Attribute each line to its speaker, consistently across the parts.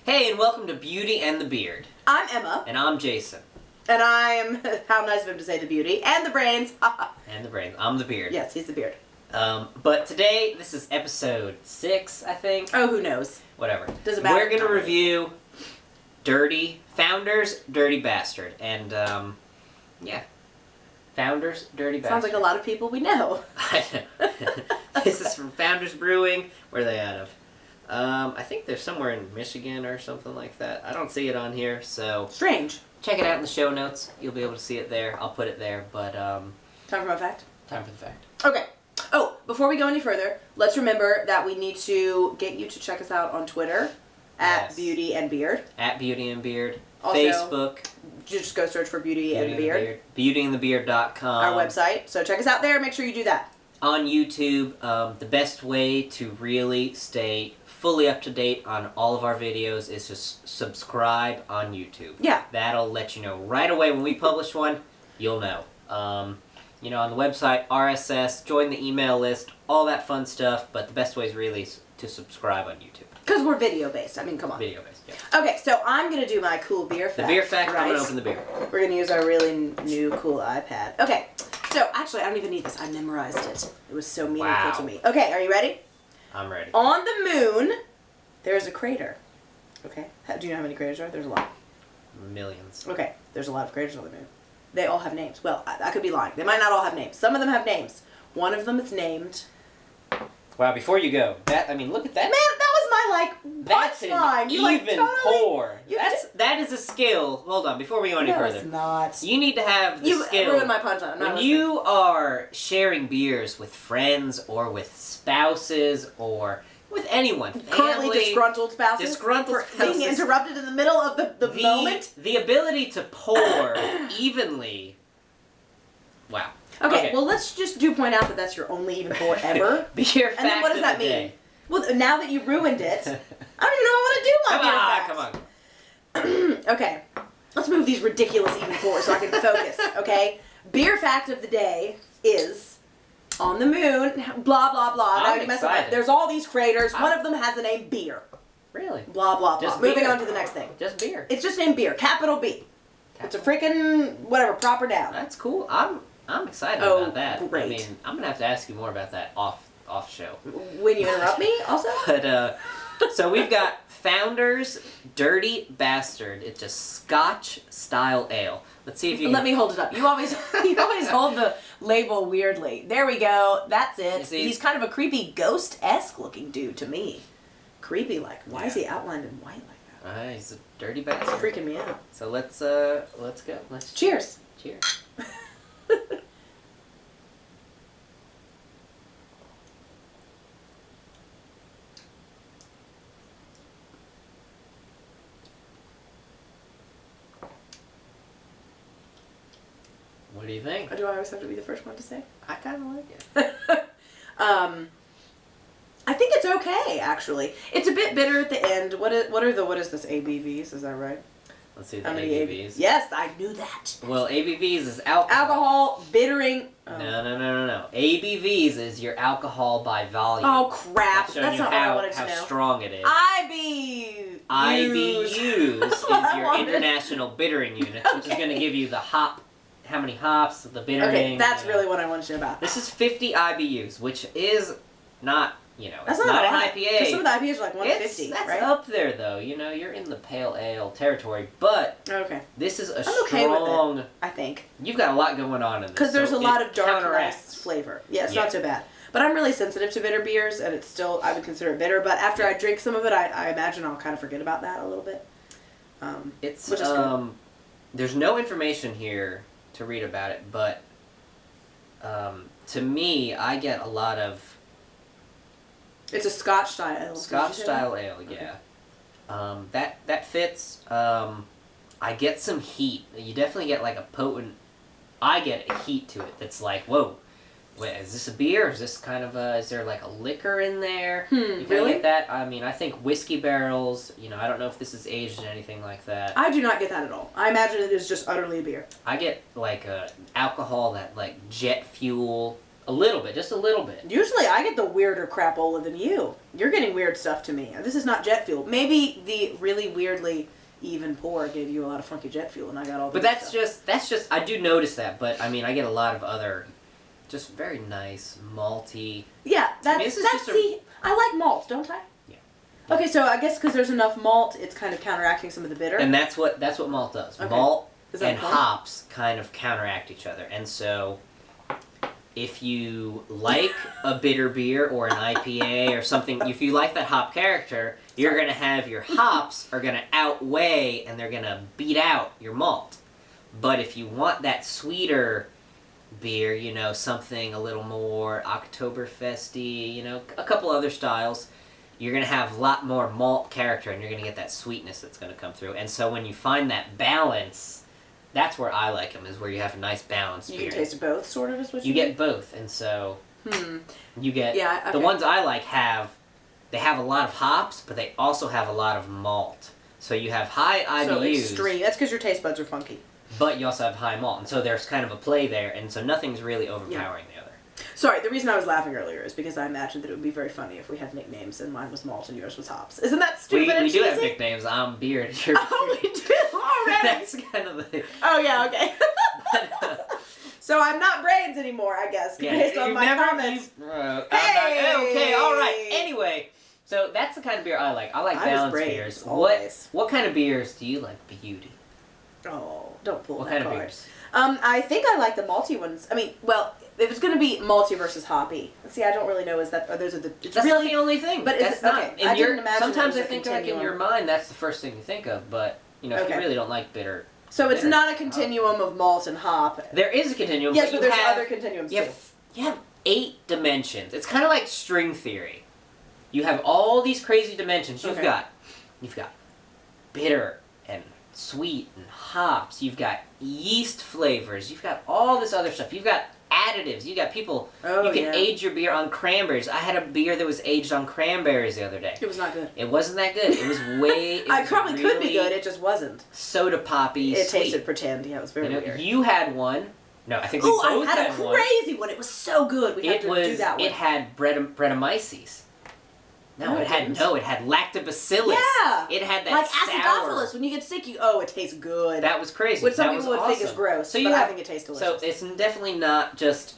Speaker 1: Hey, and welcome to Beauty and the Beard.
Speaker 2: I'm Emma.
Speaker 1: And I'm Jason.
Speaker 2: And I'm, how nice of him to say the beauty, and the brains.
Speaker 1: And the brains. I'm the beard.
Speaker 2: Yes, he's the beard.
Speaker 1: But today, this is episode 6, I think.
Speaker 2: Oh, who knows?
Speaker 1: Whatever.
Speaker 2: Doesn't matter.
Speaker 1: We're going to review Founders Dirty Bastard. And, yeah. Founders Dirty Bastard.
Speaker 2: Sounds like a lot of people we know.
Speaker 1: This is from Founders Brewing. Where are they out of? I think they're somewhere in Michigan or something like that. I don't see it on here, so...
Speaker 2: Strange.
Speaker 1: Check it out in the show notes. You'll be able to see it there. I'll put it there, but,
Speaker 2: Time for my fact?
Speaker 1: Time for the fact.
Speaker 2: Okay. Oh, before we go any further, let's remember that we need to get you to check us out on Twitter, at Beauty and Beard.
Speaker 1: At Beauty and Beard.
Speaker 2: Also,
Speaker 1: Facebook.
Speaker 2: Just go search for Beauty and Beard.
Speaker 1: BeautyandTheBeard.com.
Speaker 2: Our website. So check us out there. Make sure you do that.
Speaker 1: On YouTube, the best way to really stay fully up to date on all of our videos is to subscribe on YouTube.
Speaker 2: Yeah.
Speaker 1: That'll let you know right away when we publish one. You'll know. You know, on the website, RSS, join the email list, all that fun stuff. But the best way is really to subscribe on YouTube.
Speaker 2: Because we're video based. I mean, come on.
Speaker 1: Video based, yeah.
Speaker 2: Okay, so I'm going to do my cool beer fact.
Speaker 1: The beer fact,
Speaker 2: right?
Speaker 1: I'm going to open the beer.
Speaker 2: We're going to use our really new cool iPad. Okay, so actually I don't even need this. I memorized it. It was so meaningful to me. Okay, are you ready?
Speaker 1: I'm ready.
Speaker 2: On the moon, there's a crater. Okay, do you know how many craters there are? There's a lot.
Speaker 1: Millions.
Speaker 2: Okay, there's a lot of craters on the moon. They all have names. Well, I could be lying. They might not all have names. Some of them have names. One of them is named...
Speaker 1: Wow, before you go, look at that.
Speaker 2: Man, that was my,
Speaker 1: That's
Speaker 2: punchline.
Speaker 1: an
Speaker 2: You,
Speaker 1: even
Speaker 2: totally,
Speaker 1: pour. That is a skill. Hold on, before we go any further.
Speaker 2: It's not.
Speaker 1: You need to have the skill.
Speaker 2: You ruined my punchline.
Speaker 1: When you are sharing beers with friends or with spouses or with anyone,
Speaker 2: currently disgruntled spouses, being interrupted in the middle of the moment.
Speaker 1: The ability to pour evenly. Wow.
Speaker 2: Okay, well, let's just point out that that's your only even pour ever.
Speaker 1: Beer fact.
Speaker 2: And then what does that mean?
Speaker 1: Day.
Speaker 2: Well, now that you ruined it, I don't even know I want to do my beer fact.
Speaker 1: Come on.
Speaker 2: Okay, let's move these ridiculous even pours so I can focus, okay? Beer fact of the day is on the moon, blah, blah, blah.
Speaker 1: I'm excited.
Speaker 2: There's all these craters. One of them has the name beer.
Speaker 1: Really?
Speaker 2: Blah, blah, blah.
Speaker 1: Just
Speaker 2: Moving
Speaker 1: beer.
Speaker 2: on to the next thing.
Speaker 1: Just beer.
Speaker 2: It's just named beer, capital B. It's a freaking, whatever, proper noun.
Speaker 1: That's cool. I'm excited about that.
Speaker 2: Great.
Speaker 1: I mean, I'm gonna have to ask you more about that off show.
Speaker 2: When you interrupt me, also?
Speaker 1: But so we've got Founders Dirty Bastard. It's a Scotch style ale. Let's see if you can...
Speaker 2: Let me hold it up. You always hold the label weirdly. There we go. That's it. He's kind of a creepy ghost-esque looking dude to me. Creepy like. Why is he outlined in white like that?
Speaker 1: He's a dirty bastard.
Speaker 2: It's freaking me out.
Speaker 1: So let's go.
Speaker 2: Cheers.
Speaker 1: Cheers. What do you think?
Speaker 2: Do I always have to be the first one to say?
Speaker 1: I kind of like it.
Speaker 2: I think it's okay, actually. It's a bit bitter at the end. What is this, ABVs? Is that right?
Speaker 1: Let's see the ABVs.
Speaker 2: Yes, I knew that.
Speaker 1: Well, ABVs is alcohol.
Speaker 2: Alcohol, bittering.
Speaker 1: Oh. No. ABVs is your alcohol by volume.
Speaker 2: Oh, crap. That's not what I wanted to know.
Speaker 1: How strong it is.
Speaker 2: IBUs
Speaker 1: is your international bittering unit, which is going to give you the how many hops, the bittering.
Speaker 2: Okay, that's really what I wanted to know about.
Speaker 1: This is 50 IBUs, which is not,
Speaker 2: that's
Speaker 1: it's not an IPA.
Speaker 2: Because some of the IPAs are like 150,
Speaker 1: that's
Speaker 2: right?
Speaker 1: up there, though. You're in the pale ale territory, but this is a strong...
Speaker 2: okay with it, I think.
Speaker 1: You've got a lot going on in this.
Speaker 2: Because there's a lot of dark rice flavor. Yeah, it's not so bad. But I'm really sensitive to bitter beers, and it's still, I would consider it bitter, but after I drink some of it, I imagine I'll kind of forget about that a little bit.
Speaker 1: It's,
Speaker 2: which is good.
Speaker 1: There's no information here to read about it, but to me, I get a lot of...
Speaker 2: It's a Scotch style ale.
Speaker 1: Scotch style ale, yeah. That fits. I get some heat. You definitely get like a potent... I get a heat to it that's like, whoa. Wait, is this a beer? Is this kind of is there like a liquor in there? You
Speaker 2: really?
Speaker 1: Get that? I mean, I think whiskey barrels, I don't know if this is aged in anything like that.
Speaker 2: I do not get that at all. I imagine it is just utterly a beer.
Speaker 1: I get like alcohol, that like jet fuel, A little bit, just a little bit.
Speaker 2: Usually I get the weirder crapola than you. You're getting weird stuff to me. This is not jet fuel. Maybe the really weirdly even pour gave you a lot of funky jet fuel, and I got all the.
Speaker 1: But that's just. I do notice that, but I mean, I get a lot of other, just very nice malty.
Speaker 2: Yeah,
Speaker 1: I mean,
Speaker 2: I like malt, don't I?
Speaker 1: Yeah.
Speaker 2: Okay, so I guess because there's enough malt, it's kind of counteracting some of the bitter.
Speaker 1: And that's what malt does.
Speaker 2: Okay.
Speaker 1: Malt and
Speaker 2: point?
Speaker 1: hops kind of counteract each other, and so. If you like a bitter beer or an IPA or something, if you like that hop character, you're going to have your hops are going to outweigh and they're going to beat out your malt. But if you want that sweeter beer, you know, something a little more Oktoberfesty, you know, a couple other styles, you're going to have a lot more malt character and you're going to get that sweetness that's going to come through. And so when you find that balance... That's where I like them, is where you have a nice balance.
Speaker 2: You can taste both, sort of, is what
Speaker 1: you
Speaker 2: mean?
Speaker 1: get both, and so you get
Speaker 2: okay.
Speaker 1: The ones I like they have a lot of hops, but they also have a lot of malt. So you have high IBUs.
Speaker 2: So extreme. That's because your taste buds are funky.
Speaker 1: But you also have high malt, and so there's kind of a play there, and so nothing's really overpowering the other.
Speaker 2: Sorry, the reason I was laughing earlier is because I imagined that it would be very funny if we had nicknames and mine was malt and yours was hops. Isn't that stupid and cheesy?
Speaker 1: We do have nicknames. I'm beer.
Speaker 2: Oh, we do already?
Speaker 1: That's kind of the...
Speaker 2: Oh, yeah, okay. So I'm not brains anymore, I guess, based on my comments.
Speaker 1: Okay, all right. Anyway, so that's the kind of beer I like. I like balanced beers. What kind of beers do you like, Beauty?
Speaker 2: Oh, don't pull
Speaker 1: what
Speaker 2: that
Speaker 1: kind
Speaker 2: card.
Speaker 1: Of beers?
Speaker 2: I think I like the malty ones. I mean, well, if it's going to be malty versus hoppy. See, I don't really know. Those are the...
Speaker 1: That's really not the only thing.
Speaker 2: But
Speaker 1: that's not.
Speaker 2: Okay, I didn't imagine
Speaker 1: sometimes I think like in your mind that's the first thing you think of, but you know if you really don't like bitter.
Speaker 2: So it's not a continuum of malt and hop.
Speaker 1: There is a continuum.
Speaker 2: Yes, but there's other continuums too.
Speaker 1: You have 8 dimensions. It's kind of like string theory. You have all these crazy dimensions. You've got bitter and sweet and hops. You've got yeast flavors. You've got all this other stuff. You've got additives. You got people. You can age your beer on cranberries. I had a beer that was aged on cranberries the other day.
Speaker 2: It was not good.
Speaker 1: It wasn't that good. It was way.
Speaker 2: It probably could be good. It just wasn't.
Speaker 1: Soda poppy.
Speaker 2: It tasted pretend. Yeah, it was very weird.
Speaker 1: You had one. No, I think we both had one.
Speaker 2: I had a crazy one. It was so good. We had to do that one.
Speaker 1: It had Brettanomyces. No, it had lactobacillus.
Speaker 2: Yeah.
Speaker 1: It had that
Speaker 2: like
Speaker 1: sour.
Speaker 2: acidophilus. When you get sick, it tastes good.
Speaker 1: That was crazy.
Speaker 2: Which some people would think is gross, but I think it tastes delicious.
Speaker 1: So it's definitely not just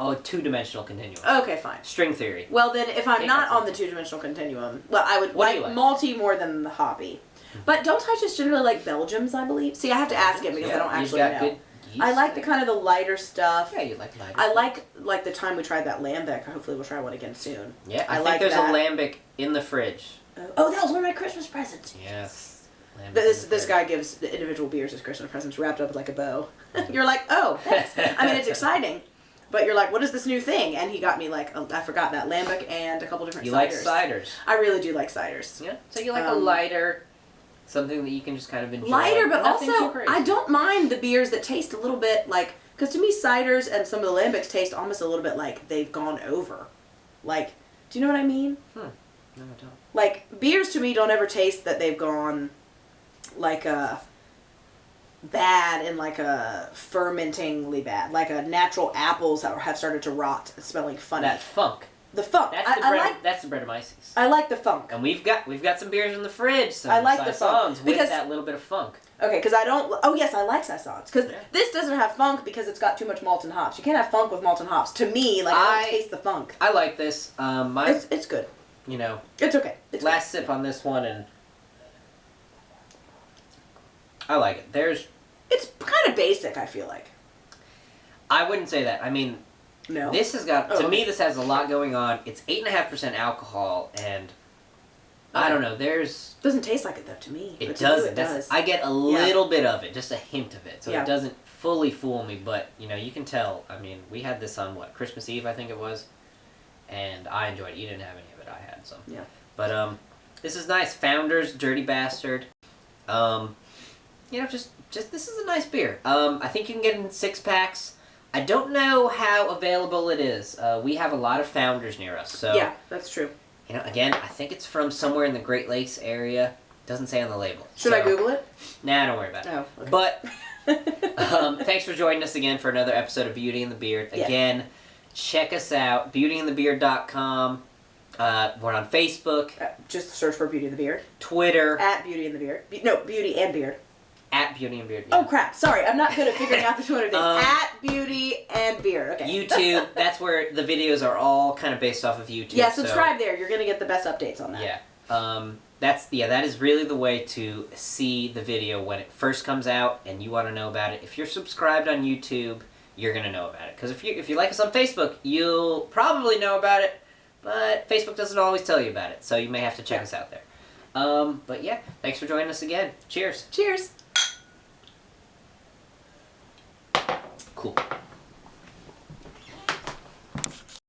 Speaker 1: a 2-dimensional continuum.
Speaker 2: Okay, fine.
Speaker 1: String theory.
Speaker 2: Well, then if I'm not on the 2-dimensional continuum, well, I would like malty more than the hoppy. But don't I just generally like Belgians, I believe? See, I have to ask him because I don't actually know. Good yeast. I like the kind of the lighter stuff.
Speaker 1: Yeah, you like lighter.
Speaker 2: I like the time we tried that lambic. Hopefully we'll try one again soon.
Speaker 1: Yeah, I think there's a lambic in the fridge.
Speaker 2: Oh, that was one of my Christmas presents.
Speaker 1: Yes.
Speaker 2: This guy gives the individual beers as Christmas presents wrapped up with like a bow. You're like, oh, thanks. I mean, it's exciting. But you're like, what is this new thing? And he got me like, I forgot that lambic and a couple different ciders.
Speaker 1: You like ciders.
Speaker 2: I really do like ciders.
Speaker 1: Yeah. So you like a lighter... Something that you can just kind of enjoy.
Speaker 2: Lighter, but also, I don't mind the beers that taste a little bit like... Because to me, ciders and some of the lambics taste almost a little bit like they've gone over. Like, do you know what I mean?
Speaker 1: No, I don't.
Speaker 2: Like, beers to me don't ever taste that they've gone like bad and like fermentingly bad. Like natural apples that have started to rot smelling funny.
Speaker 1: That funk.
Speaker 2: The funk.
Speaker 1: That's the Brettanomyces.
Speaker 2: I like the funk.
Speaker 1: And we've got some beers in the fridge. Some
Speaker 2: I like the funk
Speaker 1: with that little bit of funk.
Speaker 2: Okay, because I don't... Oh, yes, I like saisons. Because this doesn't have funk because it's got too much malt and hops. You can't have funk with malt and hops. To me, like, I don't taste the funk.
Speaker 1: I like this.
Speaker 2: It's good.
Speaker 1: You know...
Speaker 2: It's okay.
Speaker 1: Last sip on this one, and... I like it.
Speaker 2: It's kind of basic, I feel like.
Speaker 1: I wouldn't say that. I mean...
Speaker 2: No.
Speaker 1: This has got... To me, this has a lot going on. It's 8.5% alcohol, and... I don't know,
Speaker 2: Doesn't taste like it, though, to me.
Speaker 1: It does. I get a little bit of it, just a hint of it. So it doesn't fully fool me, but, you know, you can tell. I mean, we had this on, Christmas Eve, I think it was. And I enjoyed it. You didn't have any of it. I had some.
Speaker 2: Yeah.
Speaker 1: But, this is nice. Founders, Dirty Bastard. You know, just this is a nice beer. I think you can get it in 6-packs. I don't know how available it is. We have a lot of Founders near us, so...
Speaker 2: Yeah, that's true.
Speaker 1: You know, again, I think it's from somewhere in the Great Lakes area. Doesn't say on the label.
Speaker 2: Should I Google it?
Speaker 1: Nah, don't worry about it.
Speaker 2: Oh, okay.
Speaker 1: But, thanks for joining us again for another episode of Beauty and the Beard. Again, check us out, beautyandthebeard.com. We're on Facebook.
Speaker 2: Just search for Beauty and the Beard.
Speaker 1: Twitter.
Speaker 2: At Beauty and the Beard. No, Beauty and Beard.
Speaker 1: At Beauty and Beard. Yeah.
Speaker 2: Oh crap! Sorry, I'm not good at figuring out the Twitter thing. At Beauty and Beard. Okay.
Speaker 1: YouTube. That's where the videos are all kind of based off of YouTube.
Speaker 2: Yeah, subscribe there. You're gonna get the best updates on that.
Speaker 1: Yeah. That is really the way to see the video when it first comes out, and you want to know about it. If you're subscribed on YouTube, you're gonna know about it. Because if you like us on Facebook, you'll probably know about it, but Facebook doesn't always tell you about it, so you may have to check us out there. But yeah, thanks for joining us again. Cheers.
Speaker 2: Cheers.
Speaker 1: Cool.